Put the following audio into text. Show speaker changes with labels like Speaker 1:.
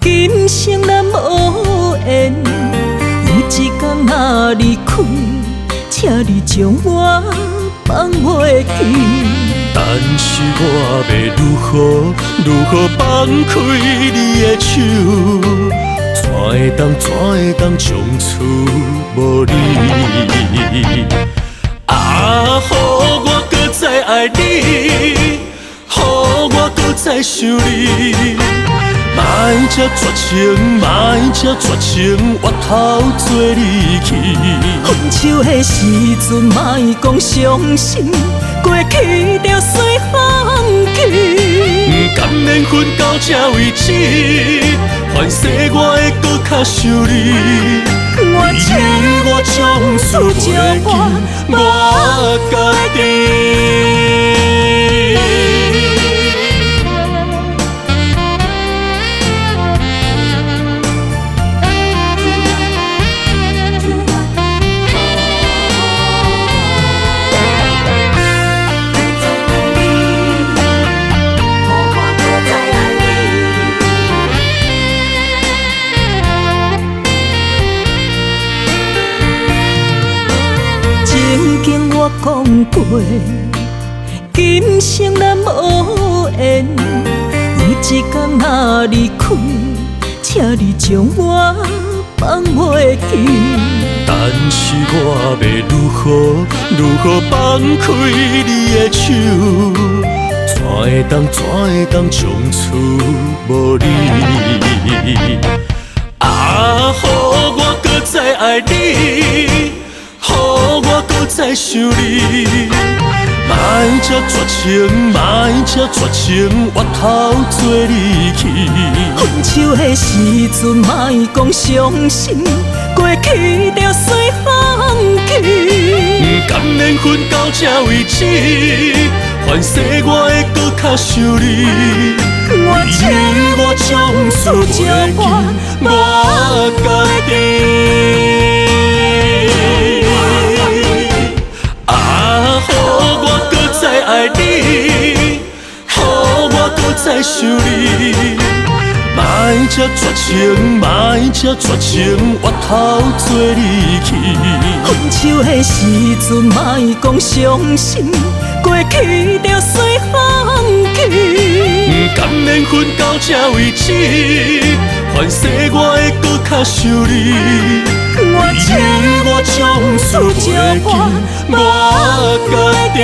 Speaker 1: 今生咱无缘。有一天若离开，请你将我放袂记。
Speaker 2: 但是我要如何放开你的手？怎会当从此无你？啊，予我搁再爱你，予我搁再想你。莫这绝情，莫这绝情，越头做离去。
Speaker 1: 分手的时阵，莫讲伤心，过去就随风去。
Speaker 2: 不甘缘分到这为止，反世我会搁较想你。我从此袂记我家己。
Speaker 1: 我讲过，今生咱无缘。有一天若离开，请你将我放袂记。
Speaker 2: 但是我要如何放开你的手？怎会当从此无你？啊，予我搁再爱你。予我搁再想你，莫这绝情，莫这绝情，越头做离去。
Speaker 1: 分手的时阵，莫讲伤心，过去就随风去。
Speaker 2: 不甘缘分到这为止，反世我会搁较想你。我从此袂记我家己。爱你，予我搁再想你。莫这绝情，莫这绝情，越头做离去。
Speaker 1: 分手的时阵，莫讲伤心，过去就随风去。
Speaker 2: 不甘缘分到这为止，反世我会搁较想你。我从此袂记我家己。